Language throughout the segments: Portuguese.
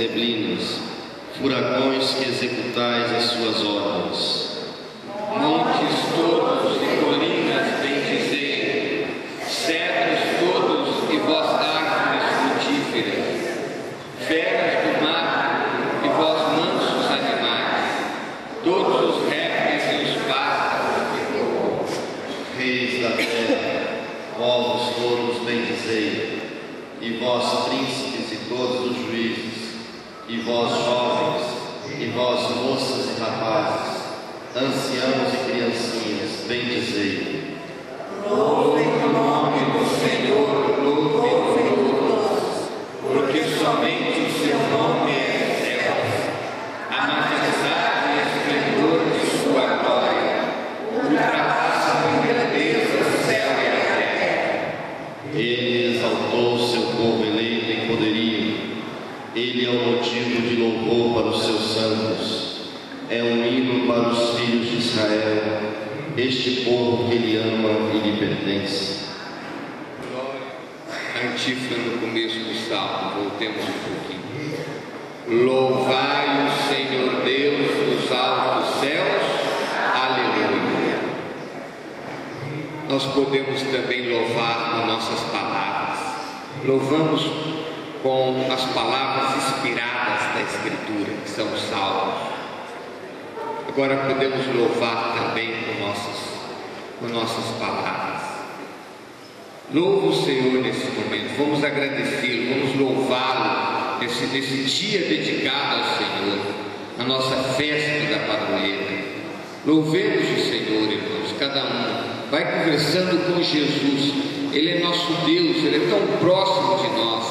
neblinas, furacões que executais as suas ordens. Montes todos e colinas bendizei, cedros todos e vós árvores frutíferas, feras do mar e vós mansos animais, todos os répteis e os pássaros. Reis da terra, povos todos bendizei, e vós príncipes e todos os juízes, e vós jovens, e vós moças e rapazes, anciãos e criancinhas, bendizei. Louvem o nome do Senhor, louvem todos, porque somente o seu nome é céu, a majestade e esplendor de sua glória, ultrapassam em grandeza o céu e a terra. Ele exaltou seu povo eleito em poderio, ele é o motivo de louvor para os seus santos, é um hino para os filhos de Israel, este povo que ele ama e lhe pertence. Antífona no começo do salmo, voltemos um pouquinho. Louvai o Senhor Deus dos altos céus, aleluia. Nós podemos também louvar com nossas palavras. Louvamos com as palavras inspiradas da Escritura, que são os salmos. Agora podemos louvar também com nossas palavras. Louve o Senhor nesse momento, vamos agradecê-lo, vamos louvá-lo nesse dia dedicado ao Senhor, a nossa festa da padroeira. Louvemos o Senhor, irmãos, cada um vai conversando com Jesus, Ele é nosso Deus, Ele é tão próximo de nós.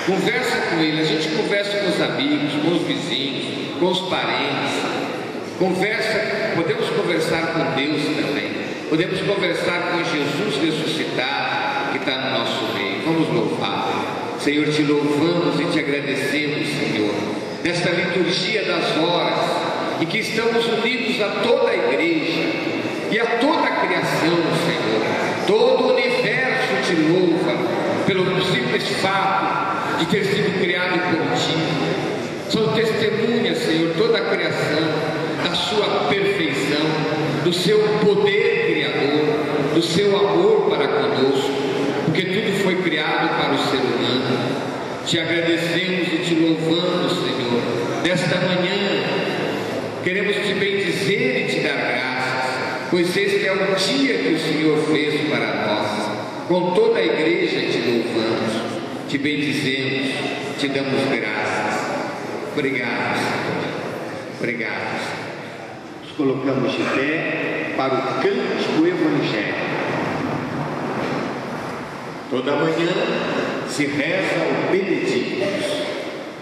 Conversa com Ele, a gente conversa com os amigos, com os vizinhos, com os parentes. Podemos conversar com Deus também, podemos conversar com Jesus ressuscitado que está no nosso meio. Vamos louvar. Senhor, te louvamos e te agradecemos, Senhor, nesta liturgia das horas em que estamos unidos a toda a igreja e a toda a criação, Senhor. Todo o universo te louva pelo simples fato de ter sido criado por ti. São testemunhas, Senhor, toda a criação da sua perfeição, do seu poder criador, do seu amor para conosco, porque tudo foi criado para o ser humano. Te agradecemos e te louvamos, Senhor, nesta manhã. Queremos te bendizer e te dar graças, pois este é o dia que o Senhor fez para nós. Com toda a igreja te louvamos, te bendizemos, te damos graças. Obrigado, Senhor. Obrigado, Senhor. Nos colocamos de pé para o cântico evangélico. Toda manhã se reza o Benedictus,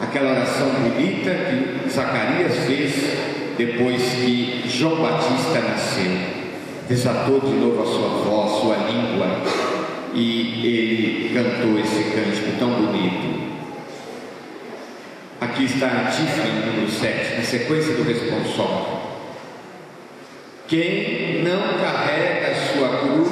aquela oração bonita que Zacarias fez depois que João Batista nasceu. Desatou de novo a sua voz, sua língua, e ele cantou esse cântico tão bonito. Aqui está a antífona número 7, na sequência do responsório. Quem não carrega a sua cruz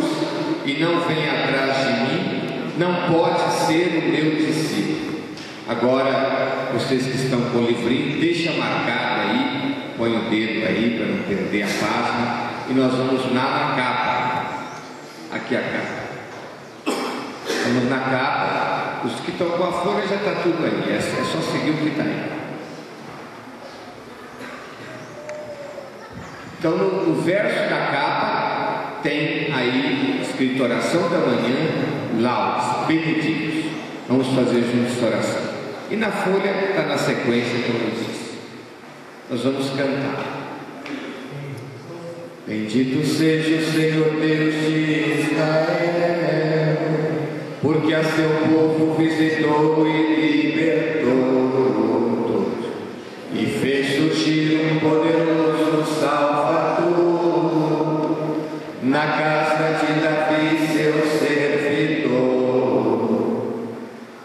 e não vem atrás de mim, não pode ser o meu discípulo. Agora, vocês que estão com o livrinho, deixa marcado aí, põe o dedo aí para não perder a página, e nós vamos na capa. Aqui a capa. Vamos na capa. Os que estão com a folha já está tudo aí, é só seguir o que está aí. Então no verso da capa tem aí escrito oração da manhã, laudes, benedictus. Vamos fazer juntos a oração. E na folha está na sequência como eu disse. Nós vamos cantar. Bendito seja o Senhor Deus de Israel, porque a seu povo visitou e libertou, e fez surgir um poderoso Salvador na casa de Davi, seu servidor.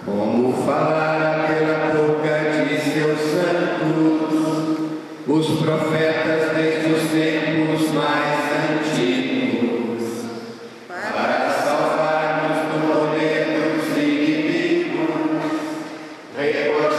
Como falara pela boca de seus santos, os profetas desde os tempos mais antigos, para salvar-nos do poder dos inimigos, recordar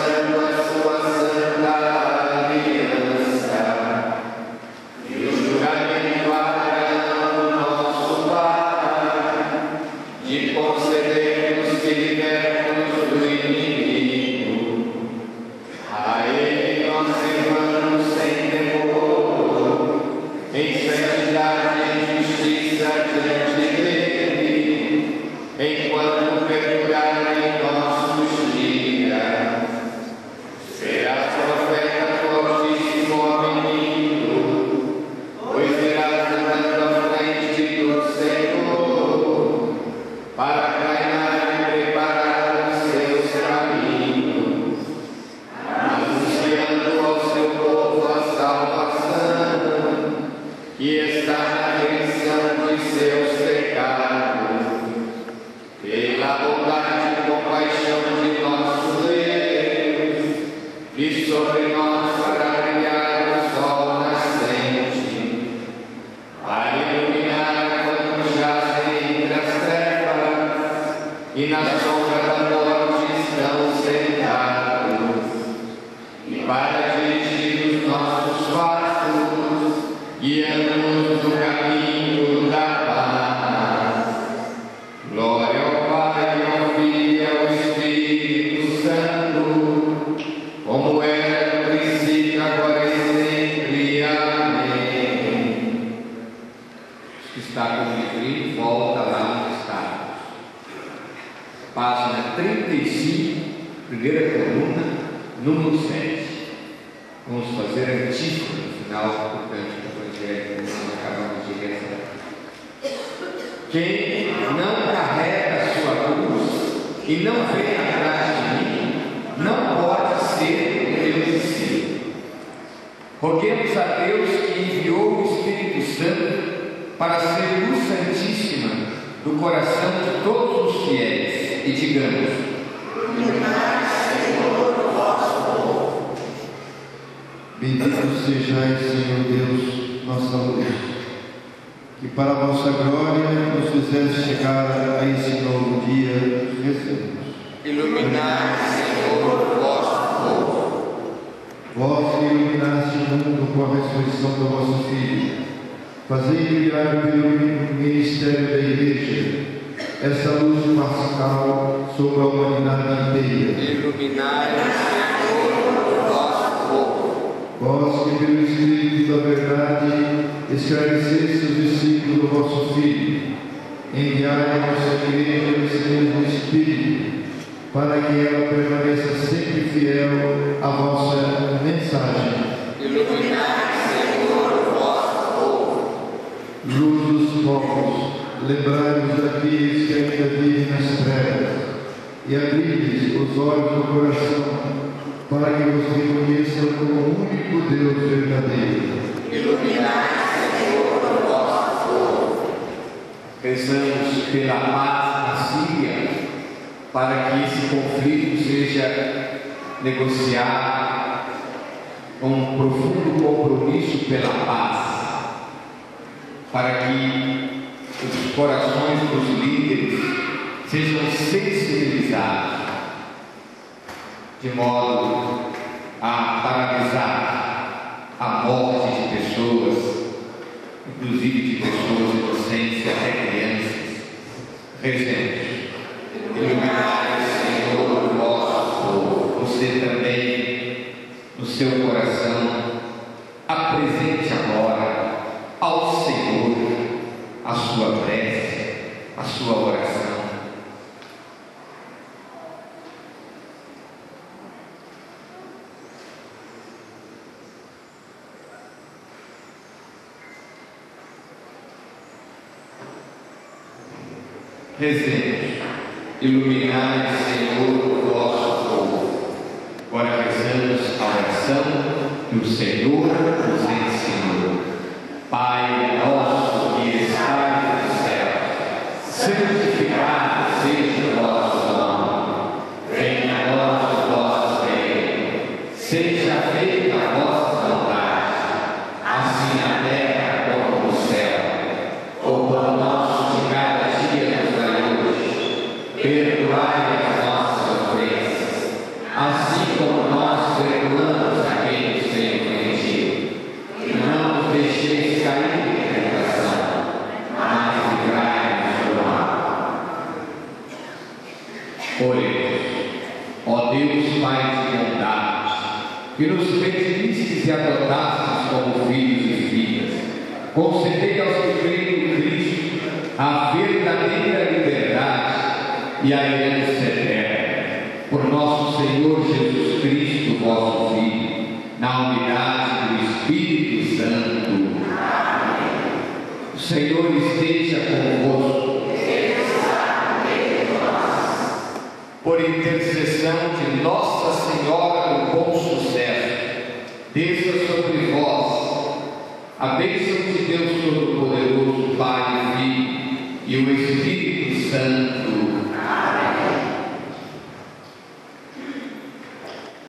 para dirigir os nossos passos, guiando-nos no caminho da paz. Glória ao Pai, ao Filho e ao Espírito Santo, como era no princípio, agora e sempre. Amém. Os que está com livrinho, volta lá onde está. Página 35, primeira coluna, número 7. Vamos fazer a antífona no final, portanto, do Evangelho, que nós acabamos de rezar. Quem não carrega a sua cruz e não vem atrás de mim, não pode ser meu discípulo. Roguemos a Deus que enviou o Espírito Santo para ser luz santíssima do coração de todos os fiéis, e digamos: iluminai, Senhor, o vosso povo. Bendito sejais, Senhor Deus, nossa luz, que para a vossa glória nos fizeste chegar a esse novo dia. Rezemos. iluminai, Senhor, o vosso povo. Vós que iluminaste o mundo com a ressurreição do vosso Filho, fazei brilhar pelo ministério da Igreja essa luz pascal sobre a humanidade inteira. Iluminai, Senhor, o vosso povo. Vós que pelo Espírito da verdade esclareceste os discípulos do vosso Filho, enviai a nossa Igreja esse mesmo Espírito, para que ela permaneça sempre fiel à vossa mensagem. Iluminai, Senhor, o vosso povo. Luz dos povos, lembrai-vos daqueles que ainda vivem nas trevas, e abri-lhes os olhos do coração, para que vos reconheçam como o único Deus verdadeiro. Iluminai, Senhor, o vosso povo. Rezamos pela paz na Síria, para que esse conflito seja negociado com um profundo compromisso pela paz, para que os corações dos líderes sejam sensibilizados, de modo a paralisar a morte de pessoas, inclusive de pessoas inocentes, até crianças. Rezemos. Iluminai, Senhor, o vosso povo. Você também, no seu coração, apresente agora ao Senhor a sua prece, a sua oração. Rezemos. Iluminai, Senhor, o vosso povo. Agora rezamos a oração que o Senhor nos ensinou. Pai nosso que estais no céu, santificado seja o vosso nome. Venha a nós o vosso reino. Seja feita a vossa vontade, assim na terra como no céu. O pão nosso de cada dia nos dai hoje. Perdoai as nossas ofensas, assim como nós perdoamos a quem nos tem ofendido. E não nos deixeis cair em tentação, mas livrai-nos do mal. Oremos. Ó Deus, Pai de bondade, que nos redimiste e adotastes como filhos e filhas, concedei aos que creem no Cristo a verdadeira liberdade e a herança eterna, por nosso Senhor Jesus Cristo, vosso Filho, na unidade do Espírito Santo. Amém. O Senhor esteja convosco. Por intercessão de Nossa Senhora do Bom Sucesso, desça sobre vós a bênção de Deus Todo-Poderoso, Pai, Filho e o Espírito Santo.